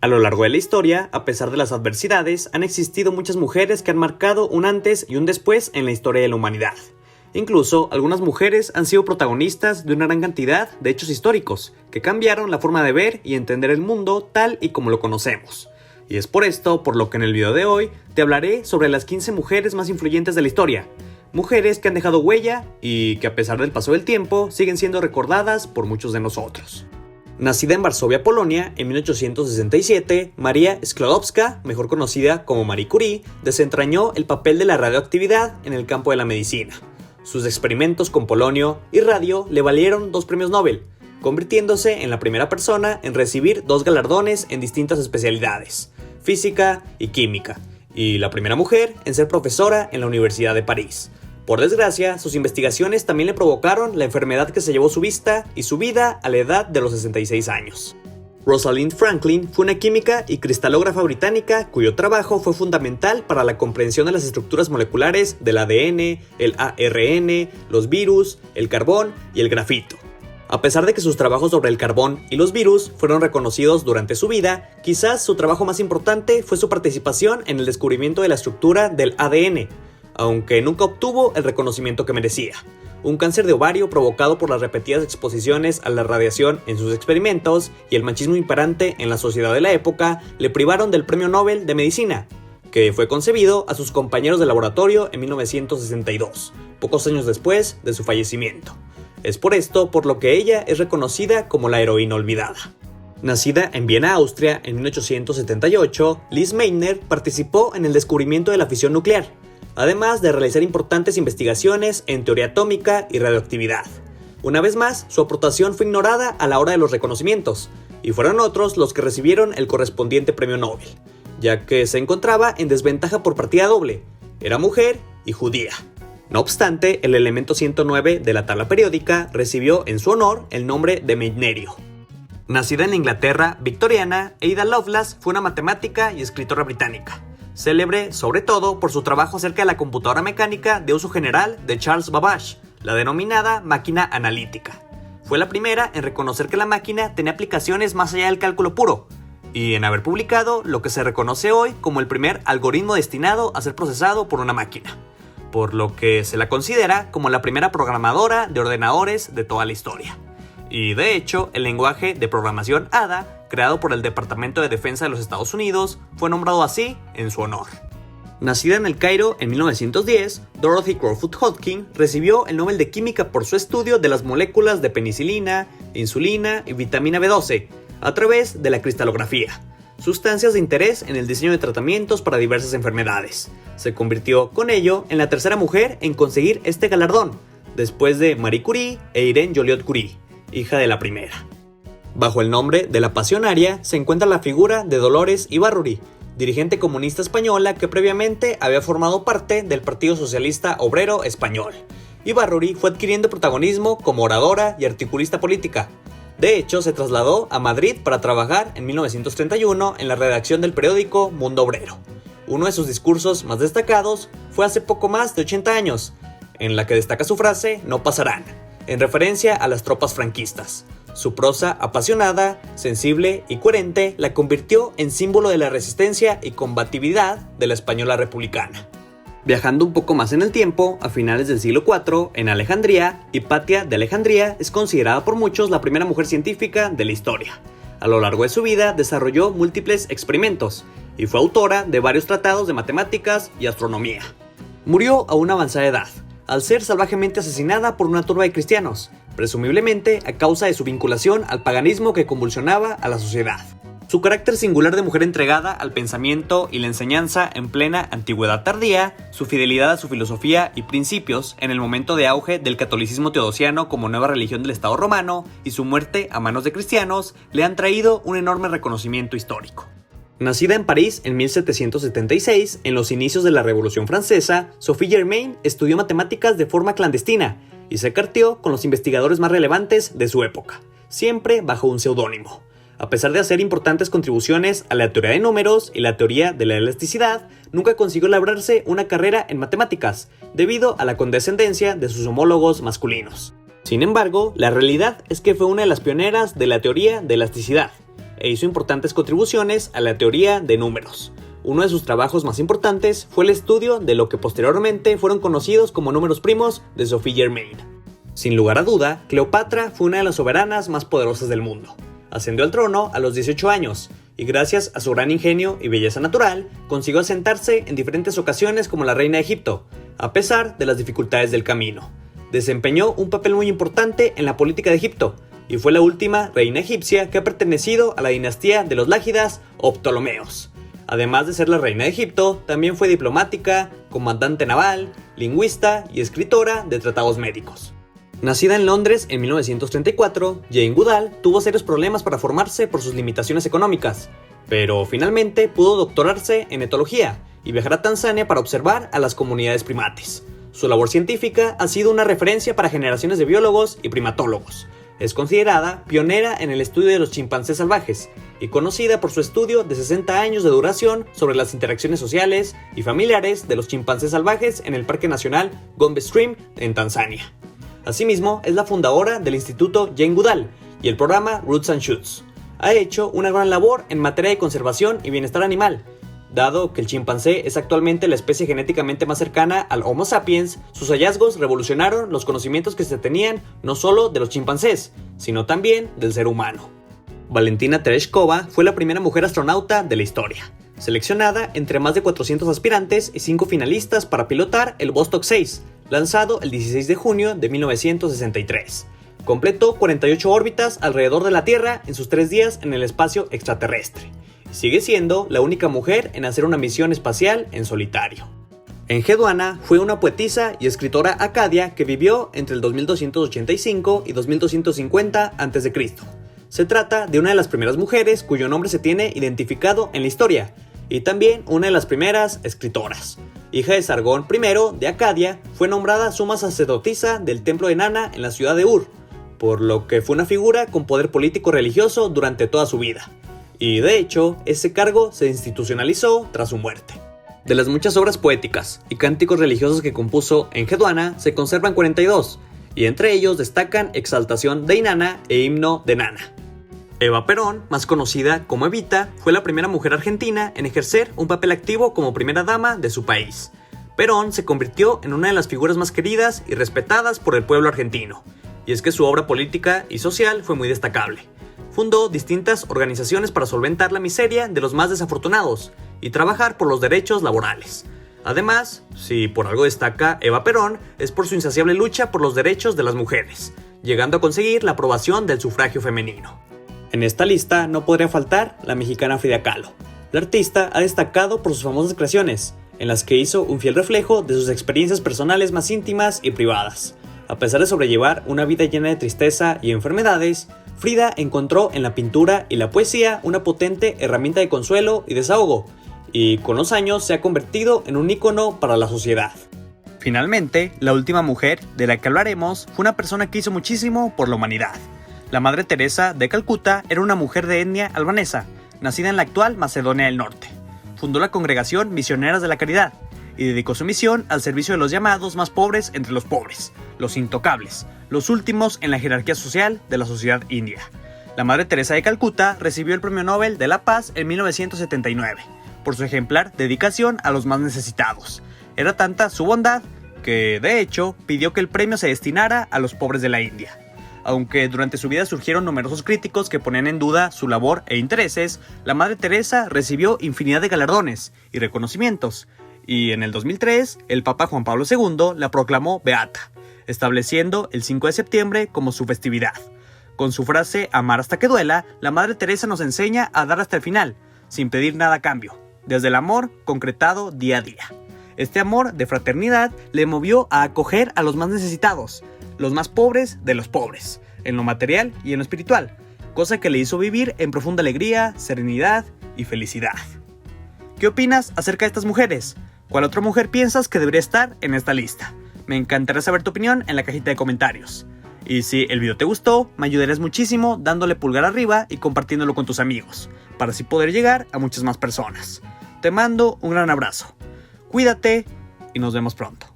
A lo largo de la historia, a pesar de las adversidades, han existido muchas mujeres que han marcado un antes y un después en la historia de la humanidad. Incluso, algunas mujeres han sido protagonistas de una gran cantidad de hechos históricos, que cambiaron la forma de ver y entender el mundo tal y como lo conocemos. Y es por esto, por lo que en el video de hoy, te hablaré sobre las 15 mujeres más influyentes de la historia. Mujeres que han dejado huella y que a pesar del paso del tiempo, siguen siendo recordadas por muchos de nosotros. Nacida en Varsovia, Polonia, en 1867, María Sklodowska, mejor conocida como Marie Curie, desentrañó el papel de la radioactividad en el campo de la medicina. Sus experimentos con polonio y radio le valieron 2 premios Nobel, convirtiéndose en la primera persona en recibir 2 galardones en distintas especialidades, física y química, y la primera mujer en ser profesora en la Universidad de París. Por desgracia, sus investigaciones también le provocaron la enfermedad que se llevó su vista y su vida a la edad de los 66 años. Rosalind Franklin fue una química y cristalógrafa británica cuyo trabajo fue fundamental para la comprensión de las estructuras moleculares del ADN, el ARN, los virus, el carbón y el grafito. A pesar de que sus trabajos sobre el carbón y los virus fueron reconocidos durante su vida, quizás su trabajo más importante fue su participación en el descubrimiento de la estructura del ADN, aunque nunca obtuvo el reconocimiento que merecía. Un cáncer de ovario provocado por las repetidas exposiciones a la radiación en sus experimentos y el machismo imperante en la sociedad de la época le privaron del Premio Nobel de Medicina, que fue concebido a sus compañeros de laboratorio en 1962, pocos años después de su fallecimiento. Es por esto por lo que ella es reconocida como la heroína olvidada. Nacida en Viena, Austria, en 1878, Lise Meitner participó en el descubrimiento de la fisión nuclear, además de realizar importantes investigaciones en teoría atómica y radioactividad. Una vez más, su aportación fue ignorada a la hora de los reconocimientos, y fueron otros los que recibieron el correspondiente premio Nobel, ya que se encontraba en desventaja por partida doble, era mujer y judía. No obstante, el elemento 109 de la tabla periódica recibió en su honor el nombre de Meitnerio. Nacida en la Inglaterra victoriana, Ada Lovelace fue una matemática y escritora británica, célebre sobre todo por su trabajo acerca de la computadora mecánica de uso general de Charles Babbage, la denominada máquina analítica. Fue la primera en reconocer que la máquina tenía aplicaciones más allá del cálculo puro, y en haber publicado lo que se reconoce hoy como el primer algoritmo destinado a ser procesado por una máquina, por lo que se la considera como la primera programadora de ordenadores de toda la historia. Y de hecho, el lenguaje de programación Ada, creado por el Departamento de Defensa de los Estados Unidos, fue nombrado así en su honor. Nacida en El Cairo en 1910, Dorothy Crowfoot Hodgkin recibió el Nobel de Química por su estudio de las moléculas de penicilina, insulina y vitamina B12 a través de la cristalografía, sustancias de interés en el diseño de tratamientos para diversas enfermedades. Se convirtió con ello en la tercera mujer en conseguir este galardón, después de Marie Curie e Irene Joliot-Curie, hija de la primera. Bajo el nombre de la Pasionaria se encuentra la figura de Dolores Ibárruri, dirigente comunista española que previamente había formado parte del Partido Socialista Obrero Español. Ibárruri fue adquiriendo protagonismo como oradora y articulista política. De hecho, se trasladó a Madrid para trabajar en 1931 en la redacción del periódico Mundo Obrero. Uno de sus discursos más destacados fue hace poco más de 80 años, en la que destaca su frase "no pasarán", en referencia a las tropas franquistas. Su prosa apasionada, sensible y coherente la convirtió en símbolo de la resistencia y combatividad de la española republicana. Viajando un poco más en el tiempo, a finales del siglo IV, en Alejandría, Hipatia de Alejandría es considerada por muchos la primera mujer científica de la historia. A lo largo de su vida desarrolló múltiples experimentos y fue autora de varios tratados de matemáticas y astronomía. Murió a una avanzada edad, al ser salvajemente asesinada por una turba de cristianos, presumiblemente a causa de su vinculación al paganismo que convulsionaba a la sociedad. Su carácter singular de mujer entregada al pensamiento y la enseñanza en plena antigüedad tardía, su fidelidad a su filosofía y principios en el momento de auge del catolicismo teodosiano como nueva religión del Estado romano y su muerte a manos de cristianos le han traído un enorme reconocimiento histórico. Nacida en París en 1776, en los inicios de la Revolución Francesa, Sophie Germain estudió matemáticas de forma clandestina y se carteó con los investigadores más relevantes de su época, siempre bajo un seudónimo. A pesar de hacer importantes contribuciones a la teoría de números y la teoría de la elasticidad, nunca consiguió labrarse una carrera en matemáticas, debido a la condescendencia de sus homólogos masculinos. Sin embargo, la realidad es que fue una de las pioneras de la teoría de elasticidad. e hizo importantes contribuciones a la teoría de números. Uno de sus trabajos más importantes fue el estudio de lo que posteriormente fueron conocidos como números primos de Sophie Germain. Sin lugar a duda, Cleopatra fue una de las soberanas más poderosas del mundo. Ascendió al trono a los 18 años y gracias a su gran ingenio y belleza natural, consiguió asentarse en diferentes ocasiones como la reina de Egipto, a pesar de las dificultades del camino. Desempeñó un papel muy importante en la política de Egipto y fue la última reina egipcia que ha pertenecido a la dinastía de los Lágidas o Ptolomeos. Además de ser la reina de Egipto, también fue diplomática, comandante naval, lingüista y escritora de tratados médicos. Nacida en Londres en 1934, Jane Goodall tuvo serios problemas para formarse por sus limitaciones económicas, pero finalmente pudo doctorarse en etología y viajar a Tanzania para observar a las comunidades primates. Su labor científica ha sido una referencia para generaciones de biólogos y primatólogos. Es considerada pionera en el estudio de los chimpancés salvajes y conocida por su estudio de 60 años de duración sobre las interacciones sociales y familiares de los chimpancés salvajes en el Parque Nacional Gombe Stream en Tanzania. Asimismo, es la fundadora del Instituto Jane Goodall y el programa Roots and Shoots. Ha hecho una gran labor en materia de conservación y bienestar animal. Dado que el chimpancé es actualmente la especie genéticamente más cercana al Homo sapiens, sus hallazgos revolucionaron los conocimientos que se tenían no solo de los chimpancés, sino también del ser humano. Valentina Tereshkova fue la primera mujer astronauta de la historia, seleccionada entre más de 400 aspirantes y 5 finalistas para pilotar el Vostok 6, lanzado el 16 de junio de 1963. Completó 48 órbitas alrededor de la Tierra en sus 3 días en el espacio extraterrestre. Sigue siendo la única mujer en hacer una misión espacial en solitario. Enheduanna fue una poetisa y escritora acadia que vivió entre el 2285 y 2250 a.C. Se trata de una de las primeras mujeres cuyo nombre se tiene identificado en la historia, y también una de las primeras escritoras. Hija de Sargón I de Acadia, fue nombrada suma sacerdotisa del templo de Nana en la ciudad de Ur, por lo que fue una figura con poder político religioso durante toda su vida. Y de hecho, ese cargo se institucionalizó tras su muerte. De las muchas obras poéticas y cánticos religiosos que compuso Enheduanna, se conservan 42, y entre ellos destacan Exaltación de Inanna e Himno de Nana. Eva Perón, más conocida como Evita, fue la primera mujer argentina en ejercer un papel activo como primera dama de su país. Perón se convirtió en una de las figuras más queridas y respetadas por el pueblo argentino, y es que su obra política y social fue muy destacable. Fundó distintas organizaciones para solventar la miseria de los más desafortunados y trabajar por los derechos laborales. Además, si por algo destaca Eva Perón, es por su insaciable lucha por los derechos de las mujeres, llegando a conseguir la aprobación del sufragio femenino. En esta lista no podría faltar la mexicana Frida Kahlo. La artista ha destacado por sus famosas creaciones, en las que hizo un fiel reflejo de sus experiencias personales más íntimas y privadas. A pesar de sobrellevar una vida llena de tristeza y enfermedades, Frida encontró en la pintura y la poesía una potente herramienta de consuelo y desahogo, y con los años se ha convertido en un ícono para la sociedad. Finalmente, la última mujer de la que hablaremos fue una persona que hizo muchísimo por la humanidad. La Madre Teresa de Calcuta era una mujer de etnia albanesa, nacida en la actual Macedonia del Norte. Fundó la Congregación Misioneras de la Caridad y dedicó su misión al servicio de los llamados más pobres entre los pobres, los intocables, los últimos en la jerarquía social de la sociedad india. La Madre Teresa de Calcuta recibió el Premio Nobel de la Paz en 1979 por su ejemplar dedicación a los más necesitados. Era tanta su bondad que, de hecho, pidió que el premio se destinara a los pobres de la India. Aunque durante su vida surgieron numerosos críticos que ponían en duda su labor e intereses, la Madre Teresa recibió infinidad de galardones y reconocimientos, y en el 2003 el Papa Juan Pablo II la proclamó beata, estableciendo el 5 de septiembre como su festividad. Con su frase "amar hasta que duela", la Madre Teresa nos enseña a dar hasta el final, sin pedir nada a cambio, desde el amor concretado día a día. Este amor de fraternidad le movió a acoger a los más necesitados, los más pobres de los pobres, en lo material y en lo espiritual, cosa que le hizo vivir en profunda alegría, serenidad y felicidad. ¿Qué opinas acerca de estas mujeres? ¿Cuál otra mujer piensas que debería estar en esta lista? Me encantaría saber tu opinión en la cajita de comentarios. Y si el video te gustó, me ayudarías muchísimo dándole pulgar arriba y compartiéndolo con tus amigos, para así poder llegar a muchas más personas. Te mando un gran abrazo. Cuídate y nos vemos pronto.